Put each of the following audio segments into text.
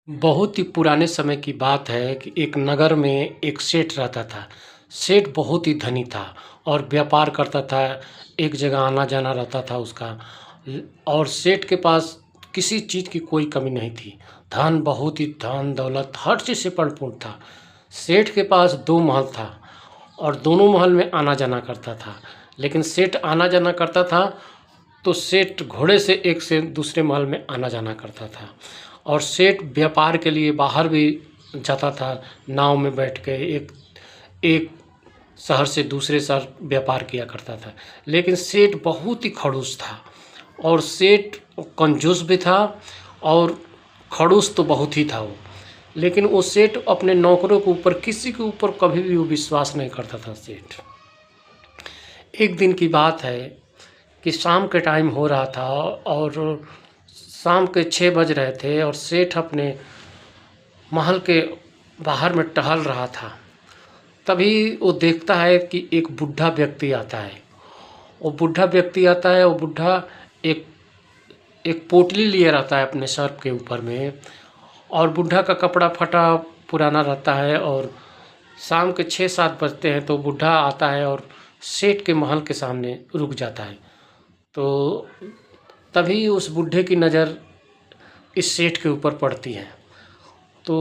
बहुत ही पुराने समय की बात है कि एक नगर में एक सेठ रहता था। सेठ बहुत ही धनी था और व्यापार करता था, एक जगह आना-जाना रहता था उसका। और सेठ के पास किसी चीज़ की कोई कमी नहीं थी। धन बहुत ही धन-दौलत हर चीज़ से परिपूर्ण था। सेठ के पास 2 महल था और दोनों महल में आना-जाना करता था। लेकिन सेठ आना-जाना करता था तो सेठ घोड़े से एक से दूसरे महल में आना-जाना करता था और सेठ व्यापार के लिए बाहर भी जाता था, नाव में बैठ के एक एक शहर से दूसरे शहर व्यापार किया करता था। लेकिन सेठ बहुत ही खड़ूस था और सेठ कंजूस भी था और खड़ूस तो बहुत ही था वो। लेकिन वो सेठ अपने नौकरों के ऊपर, किसी के ऊपर कभी भी वो विश्वास नहीं करता था सेठ। एक दिन की बात है कि शाम के टाइम हो रहा था और शाम के 6 बज रहे थे और सेठ अपने महल के बाहर में टहल रहा था। तभी वो देखता है कि एक बूढ़ा व्यक्ति आता है। वो बूढ़ा व्यक्ति आता है, वो बूढ़ा एक एक पोटली लिए रहता है अपने सर के ऊपर में और बूढ़ा का कपड़ा फटा पुराना रहता है और शाम के 6-7 बजते हैं तो बूढ़ा आता है और सेठ के महल के सामने रुक जाता है। तो तभी उस बूढ़े की नज़र इस सेठ के ऊपर पड़ती है। तो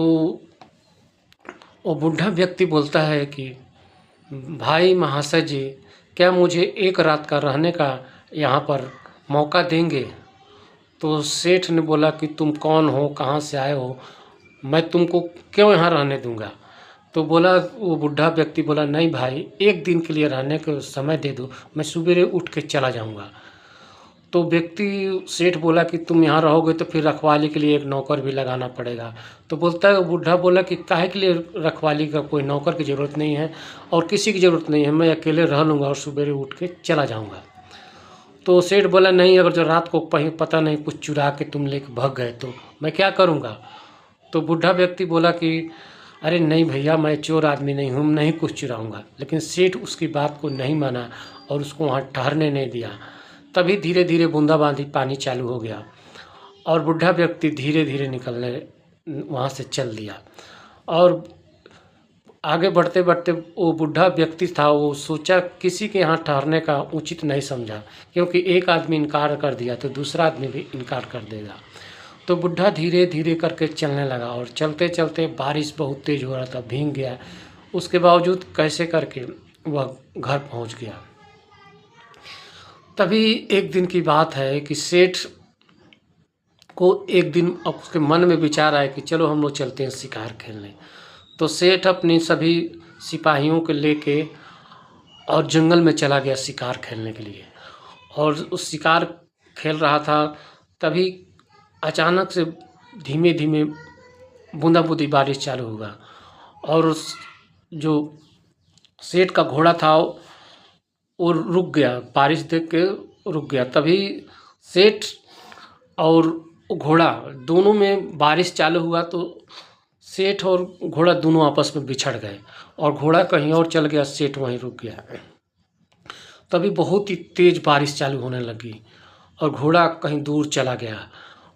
वो बूढ़ा व्यक्ति बोलता है कि भाई महाशय जी, क्या मुझे एक रात का रहने का यहाँ पर मौका देंगे? तो सेठ ने बोला कि तुम कौन हो, कहाँ से आए हो, मैं तुमको क्यों यहाँ रहने दूँगा। तो बोला, वो बूढ़ा व्यक्ति बोला, नहीं भाई, एक दिन के लिए रहने को समय दे दो, मैं सवेरे उठ के चला जाऊँगा। तो व्यक्ति सेठ बोला कि तुम यहाँ रहोगे तो फिर रखवाली के लिए एक नौकर भी लगाना पड़ेगा। तो बोलता है, बूढ़ा बोला कि काहे के लिए रखवाली का, कोई नौकर की ज़रूरत नहीं है और किसी की ज़रूरत नहीं है, मैं अकेले रह लूँगा और सवेरे उठ के चला जाऊँगा। तो सेठ बोला, नहीं, अगर जो रात को कहीं पता नहीं कुछ चुरा के तुम लेके भाग गए तो मैं क्या करूँगा। तो बूढ़ा व्यक्ति बोला कि अरे नहीं भैया, मैं चोर आदमी नहीं हूँ, नहीं कुछ चुराऊँगा। लेकिन सेठ उसकी बात को नहीं माना और उसको वहाँ ठहरने नहीं दिया। तभी धीरे धीरे बूंदाबांदी पानी चालू हो गया और बूढ़ा व्यक्ति धीरे धीरे निकलने वहाँ से चल दिया। और आगे बढ़ते बढ़ते वो बूढ़ा व्यक्ति था, वो सोचा किसी के यहाँ ठहरने का उचित नहीं समझा, क्योंकि एक आदमी इनकार कर दिया तो दूसरा आदमी भी इनकार कर देगा। तो बूढ़ा धीरे धीरे करके चलने लगा और चलते चलते बारिश बहुत तेज़ हो रहा था, भीग गया। उसके बावजूद कैसे करके वह घर पहुँच गया। तभी एक दिन की बात है कि सेठ को एक दिन अब उसके मन में विचार आया कि चलो हम लोग चलते हैं शिकार खेलने। तो सेठ अपनी सभी सिपाहियों को लेके और जंगल में चला गया शिकार खेलने के लिए। और उस शिकार खेल रहा था, तभी अचानक से धीमे धीमे बूंदाबूंदी बारिश चालू हुआ और उस जो सेठ का घोड़ा था वो रुक गया, बारिश देख के रुक गया। तभी सेठ और घोड़ा दोनों में बारिश चालू हुआ तो सेठ और घोड़ा दोनों आपस में बिछड़ गए और घोड़ा कहीं और चल गया, सेठ वहीं रुक गया। तभी बहुत ही तेज़ बारिश चालू होने लगी और घोड़ा कहीं दूर चला गया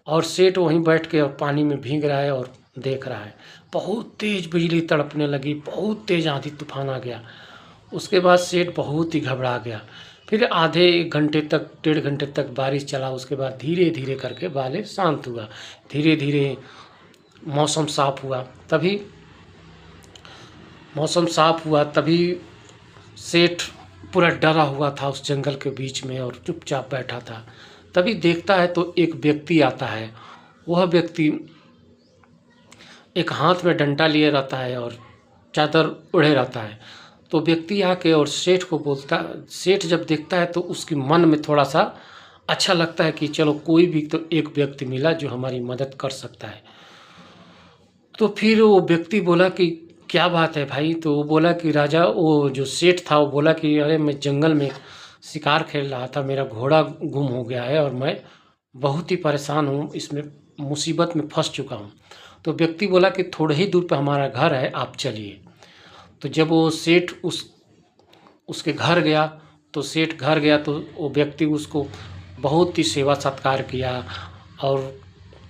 और सेठ वहीं बैठ के और पानी में भीग रहा है और देख रहा है। बहुत तेज़ बिजली तड़पने लगी, बहुत तेज़ आंधी तूफान आ गया। उसके बाद सेठ बहुत ही घबरा गया। फिर आधे 1 घंटे तक, 1.5 घंटे तक बारिश चला। उसके बाद धीरे धीरे करके बारिश शांत हुआ, धीरे धीरे मौसम साफ हुआ। तभी मौसम साफ हुआ तभी सेठ पूरा डरा हुआ था उस जंगल के बीच में और चुपचाप बैठा था। तभी देखता है तो एक व्यक्ति आता है। वह व्यक्ति एक हाथ में डंडा लिए रहता है और चादर ओढ़े रहता है। तो व्यक्ति आके और सेठ को बोलता, सेठ जब देखता है तो उसके मन में थोड़ा सा अच्छा लगता है कि चलो कोई भी तो एक व्यक्ति मिला जो हमारी मदद कर सकता है। तो फिर वो व्यक्ति बोला कि क्या बात है भाई। तो वो बोला कि राजा, वो जो सेठ था वो बोला कि अरे मैं जंगल में शिकार खेल रहा था, मेरा घोड़ा गुम हो गया है और मैं बहुत ही परेशान हूँ, इसमें मुसीबत में फंस चुका हूँ। तो व्यक्ति बोला कि थोड़े ही दूर पर हमारा घर है, आप चलिए। तो जब वो सेठ उसके घर गया तो सेठ घर गया तो वो व्यक्ति उसको बहुत ही सेवा सत्कार किया और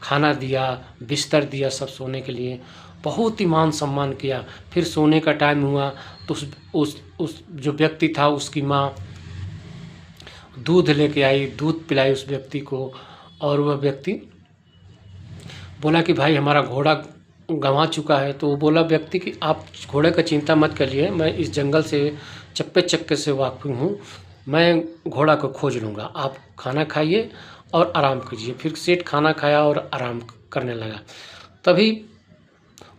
खाना दिया, बिस्तर दिया सब सोने के लिए, बहुत ही मान सम्मान किया। फिर सोने का टाइम हुआ तो उस जो व्यक्ति था उसकी माँ दूध लेके आई, दूध पिलाई उस व्यक्ति को। और वह व्यक्ति बोला कि भाई हमारा घोड़ा गँवा चुका है। तो वो बोला व्यक्ति कि आप घोड़े का चिंता मत करिए, मैं इस जंगल से चप्पे चक्के से वाकिफ़ हूँ, मैं घोड़ा को खोज लूँगा, आप खाना खाइए और आराम कीजिए। फिर सेठ खाना खाया और आराम करने लगा। तभी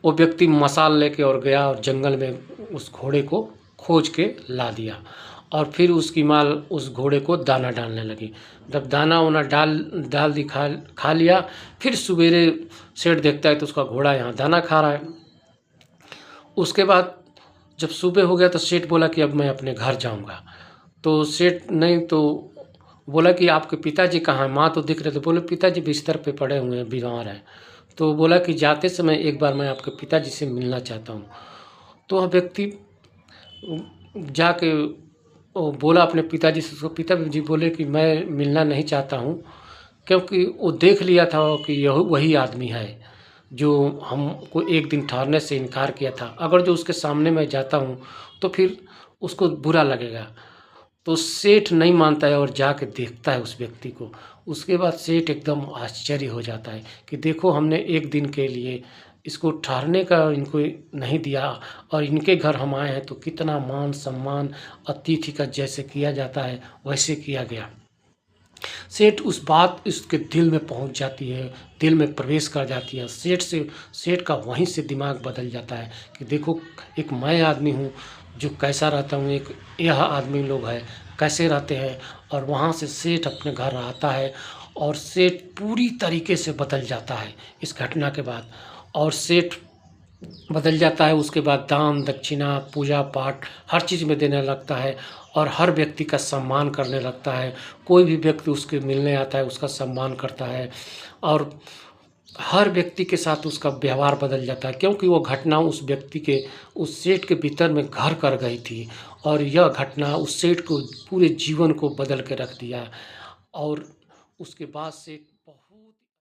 वो व्यक्ति मशाल लेके और गया और जंगल में उस घोड़े को खोज के ला दिया। और फिर उसकी माँ उस घोड़े को दाना डालने लगी। जब दाना वाना डाल दी खा लिया, फिर सवेरे सेठ देखता है तो उसका घोड़ा यहाँ दाना खा रहा है। उसके बाद जब सुबह हो गया तो सेठ बोला कि अब मैं अपने घर जाऊँगा। तो सेठ नहीं तो बोला कि आपके पिताजी कहाँ हैं? माँ तो दिख रहे थे। बोले पिताजी बिस्तर पे पड़े हुए हैं, बीमार हैं। तो बोला कि जाते समय एक बार मैं आपके पिताजी से मिलना चाहता हूँ। तो वह व्यक्ति जाके वो बोला अपने पिताजी से। उसके पिताजी बोले कि मैं मिलना नहीं चाहता हूँ, क्योंकि वो देख लिया था कि यह वही आदमी है जो हमको एक दिन ठहरने से इनकार किया था। अगर जो उसके सामने मैं जाता हूँ तो फिर उसको बुरा लगेगा। तो सेठ नहीं मानता है और जाके देखता है उस व्यक्ति को। उसके बाद सेठ एकदम आश्चर्य हो जाता है कि देखो हमने एक दिन के लिए इसको ठहरने का इनको नहीं दिया और इनके घर हम आए हैं तो कितना मान सम्मान अतिथि का जैसे किया जाता है वैसे किया गया। सेठ उस बात उसके दिल में पहुंच जाती है, दिल में प्रवेश कर जाती है। सेठ का वहीं से दिमाग बदल जाता है कि देखो एक मैं आदमी हूँ जो कैसा रहता हूँ, एक यह आदमी लोग है कैसे रहते हैं। और वहाँ से सेठ अपने घर आता है और सेठ पूरी तरीके से बदल जाता है इस घटना के बाद। और सेठ बदल जाता है, उसके बाद दान दक्षिणा पूजा पाठ हर चीज़ में देने लगता है और हर व्यक्ति का सम्मान करने लगता है। कोई भी व्यक्ति उसके मिलने आता है उसका सम्मान करता है और हर व्यक्ति के साथ उसका व्यवहार बदल जाता है, क्योंकि वो घटना उस व्यक्ति के उस सेठ के भीतर में घर कर गई थी। और यह घटना उस सेठ को पूरे जीवन को बदल के रख दिया। और उसके बाद से